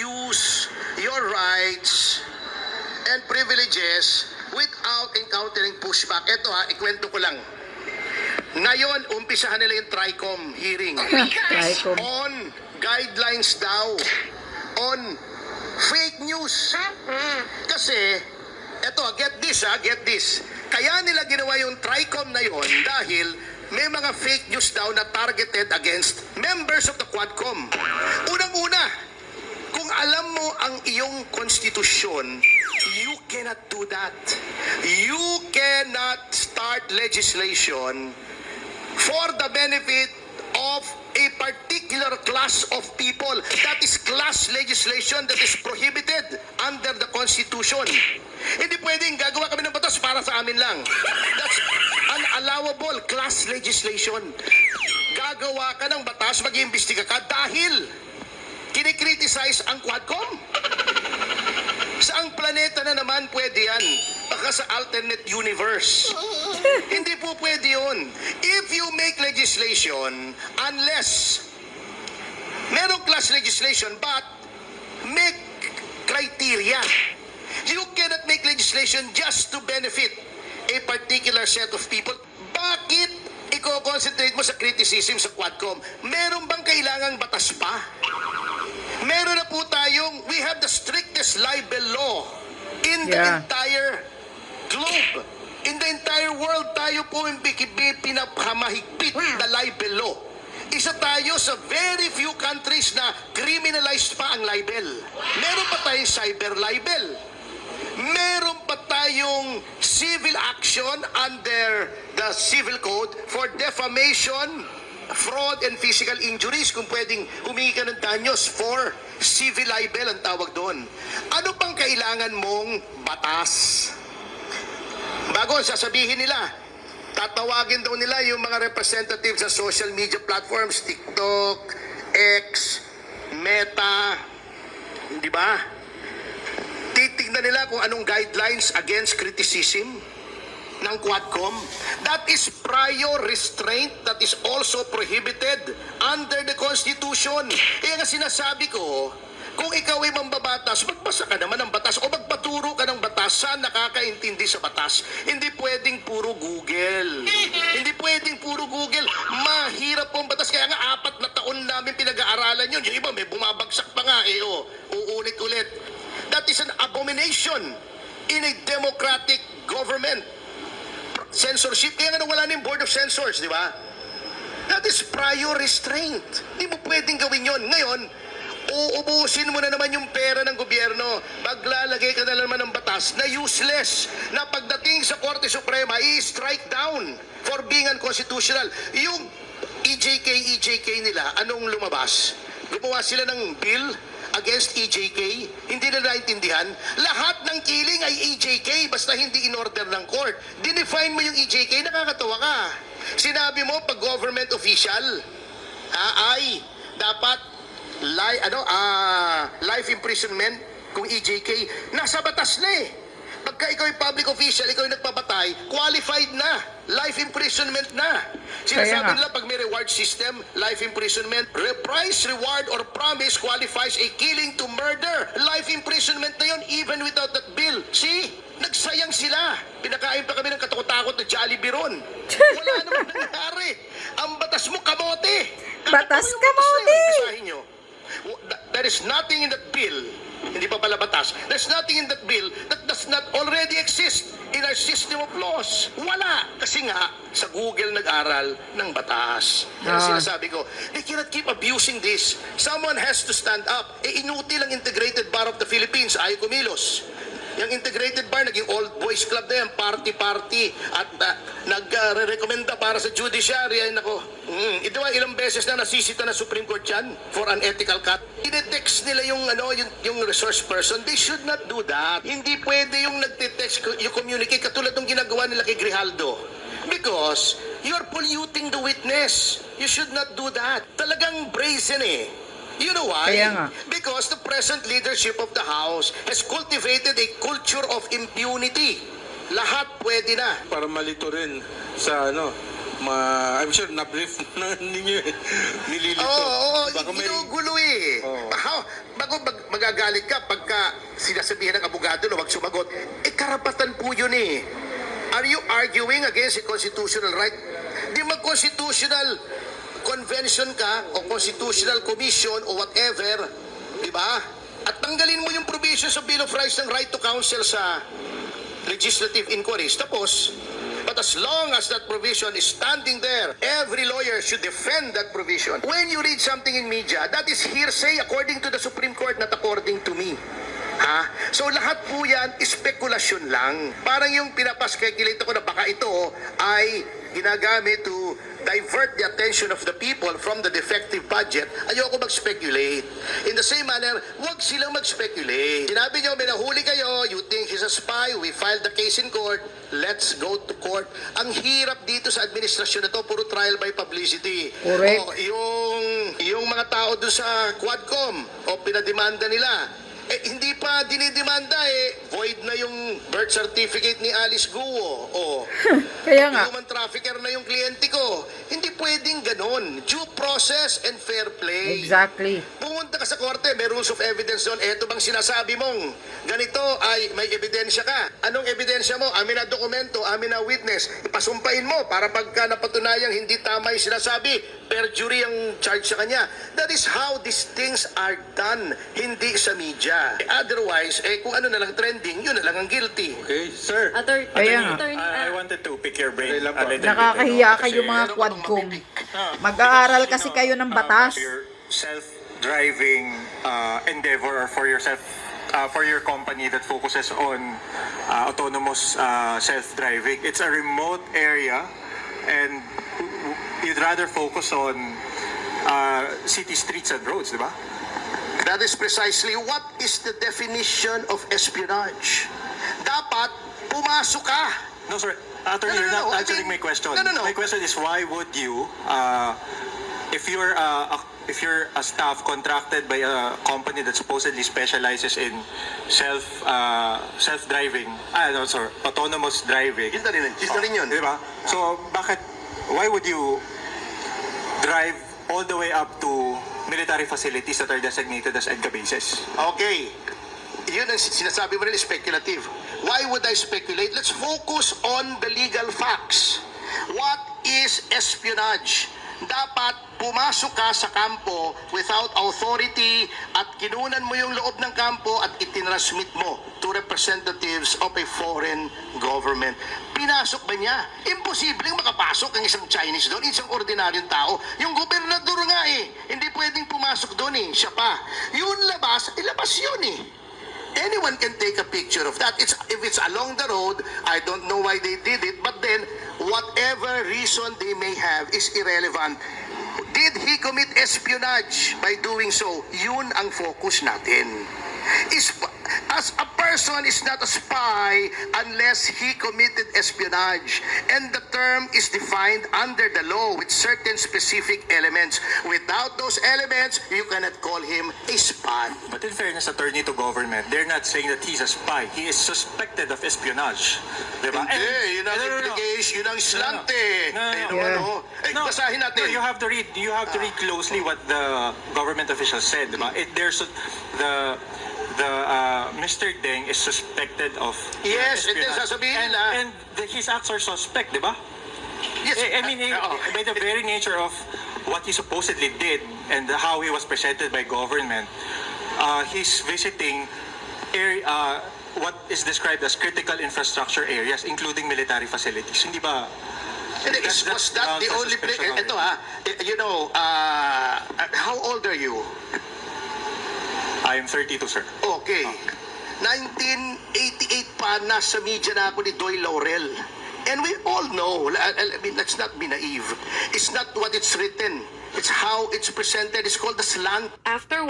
use your rights and privileges without encountering pushback. Ito ikwento ko lang. Ngayon, umpisahan nila yung TRICOM hearing. TRICOM. On guidelines daw. On fake news. Kasi, eto, get this. Kaya nila ginawa yung TRICOM na yon dahil may mga fake news daw na targeted against members of the Quadcom. Unang-una, kung alam mo ang iyong konstitusyon, you cannot do that. You cannot start legislation for the benefit of a particular class of people. That is class legislation that is prohibited under the Constitution. Hindi pwedeng gagawa kami ng batas para sa amin lang. That's unallowable class legislation. Gagawa ka ng batas, mag-iimbestiga ka dahil kinikriticize ang Quadcom. Saang planeta na naman pwede yan? Baka sa alternate universe. Hindi po pwede yun. If you make legislation, unless merong class legislation, but make criteria. You cannot make legislation just to benefit a particular set of people. Bakit i-concentrate mo sa criticism sa Quadcom? Meron bang kailangang batas pa? Meron na po tayong, we have the strictest libel law in the entire globe. In the entire world, tayo po yung pinakamahigpit na libel law. Isa tayo sa very few countries na criminalized pa ang libel. Meron pa tayong cyber libel. Meron pa tayong civil action under the civil code for defamation, fraud and physical injuries, kung pwedeng humingi ka ng danyos for civil libel ang tawag doon. Ano pang kailangan mong batas? Bago, sasabihin nila, tatawagin daw nila yung mga representatives sa social media platforms, TikTok, X, Meta, di ba? Titignan nila kung anong guidelines against criticism ng Quadcom. That is prior restraint that is also prohibited under the Constitution. Kaya nga sinasabi ko, kung ikaw ay mambabatas, magbasa ka naman ng batas o magpaturo ka ng batas sa nakakaintindi sa batas. Hindi pwedeng puro Google. Hindi pwedeng puro Google. Mahirap po ang batas. Kaya nga 4 na taon namin pinag-aaralan yun. Yung iba may bumabagsak pa nga. Uulit-ulit. That is an abomination in a democratic government. Censorship. Kaya nga wala na yung Board of Censors, di ba? That is prior restraint. Hindi mo pwedeng gawin yon. Ngayon, uubusin mo na naman yung pera ng gobyerno. Maglalagay ka na naman ng batas na useless. Na pagdating sa Korte Suprema, i-strike down for being unconstitutional. Yung EJK nila, anong lumabas? Gumawa sila ng bill against EJK, hindi na naintindihan. Lahat ng killing ay EJK, basta hindi in order ng court. Dinefine mo yung EJK, nakakatawa ka. Sinabi mo, pag government official, ay dapat life imprisonment kung EJK, nasa batas na eh. Pagka ikaw yung public official, ikaw yung nagpapatay, qualified na. Life imprisonment na. Sinasabi nila pag may reward system, life imprisonment, price, reward, or promise qualifies a killing to murder. Life imprisonment na yun even without that bill. See? Nagsayang sila. Pinakain pa kami ng katakot-takot na Jollibee ron. Wala naman nangyari. Ang batas mo, kamote. Batas kamote. There is nothing in that bill. Hindi pa pala batas. There's nothing in that bill that does not already exist in our system of laws. Wala. Kasi nga, sa Google nag-aral ng batas. Kaya sinasabi ko, they cannot keep abusing this. Someone has to stand up. Inutil ang Integrated Bar of the Philippines. Ayaw kumilos. Yung Integrated Bar, naging old boys club na yan, party-party, at nag-recommenda para sa judiciary. Ay nako, ito ay ilang beses na nasisita na Supreme Court yan for unethical cut. I-text nila yung resource person. They should not do that. Hindi pwede yung nagte-text, yung communicate, katulad ng ginagawa nila kay Grijaldo. Because you're polluting the witness. You should not do that. Talagang brazen eh. You know why? Because the present leadership of the House has cultivated a culture of impunity. Lahat pwede na. Para malito rin sa I'm sure na-brief na ninyo nililito. Oo, ginugulo eh. Bago magagalit ka pagka sinasabihan ng abogado na wag sumagot. Karapatan po yun eh. Are you arguing against a constitutional right? Di mag-constitutional convention ka o constitutional commission o whatever, di ba? At tanggalin mo yung provision sa Bill of Rights ng right to counsel sa legislative inquiries. Tapos, but as long as that provision is standing there, every lawyer should defend that provision. When you read something in media, that is hearsay according to the Supreme Court, not according to me. Ha? So lahat po yan, spekulasyon lang. Parang yung pinapaspekulate ko na baka ito ay ginagamit to divert the attention of the people from the defective budget. Ayoko mag-speculate. In the same manner, wag silang mag-speculate. Sinabi nyo, may nahuli kayo, you think he's a spy, we filed the case in court, let's go to court. Ang hirap dito sa administrasyon na to, puro trial by publicity. Correct. O, yung mga tao doon sa Quadcom, o pinademanda nila, hindi pa dinidemanda void na yung birth certificate ni Alice Guo. Kaya nga. Human trafficker na yung kliyente ko. Hindi pwedeng ganon. Due process and fair play. Exactly. Pumunta ka sa korte, may rules of evidence doon. Eto bang sinasabi mong ganito ay may ebidensya ka? Anong ebidensya mo? Amin na dokumento, amin na witness. Ipasumpain mo para pagka napatunayang hindi tama yung sinasabi, perjury ang charge sa kanya. That is how these things are done, hindi sa media. Otherwise, kung ano na lang trending, yun na lang ang guilty. Okay, sir. Kaya nga. I wanted to pick your brain Okay lang po. a little bit. Nakakahiya Kasi, kayo mga Meron Quadcom. ka Mag-aaral because, kasi kayo ng batas. Your self-driving endeavor or for yourself, for your company that focuses on autonomous self-driving, it's a remote area and you'd rather focus on city streets and roads, di ba? That is precisely what is the definition of espionage. Dapat pumasok ka. No, sir. Attorney, No, you're no, not no, answering my question. No. My question is, why would you, if you're a staff contracted by a company that supposedly specializes in self-driving, autonomous driving, Yun na rin yun. di ba? So, why would you drive all the way up to military facilities that are designated as EDCA bases? Okay. Yun ang sinasabi mo rin, speculative. Why would I speculate? Let's focus on the legal facts. What is espionage? Dapat pumasok ka sa kampo without authority at kinunan mo yung loob ng kampo at itinransmit mo to representatives of a foreign government. Pinasok ba niya? Imposibleng makapasok ang isang Chinese doon, isang ordinaryong tao. Yung gobernador nga hindi pwedeng pumasok doon siya pa. Yun labas, ilabas yun Anyone can take a picture of that. If it's along the road, I don't know why they did it, but then whatever reason they may have is irrelevant. Did he commit espionage by doing so? Yun ang focus natin. As a person is not a spy unless he committed espionage. And the term is defined under the law with certain specific elements. Without those elements, you cannot call him a spy. But in fairness, attorney to government, they're not saying that he's a spy. He is suspected of espionage. Diba? Hindi, yun ang implication, yun ang slant basahin natin. No, you have to read closely what the government officials said, diba? Mr. Deng is suspected of Yes, ito espionage. sasabihin nila. And his acts are suspect, diba? Yes, I mean, by the very nature of what he supposedly did and how he was presented by government, he's visiting what is described as critical infrastructure areas, including military facilities. Hindi ba? Was that the only place? Ito how old are you? I am 32, sir. Okay. 1988 pa, nasa media na ako ni Doy Laurel. And we all know, I mean, let's not be naive. It's not what it's written. It's how it's presented. It's called the slant. After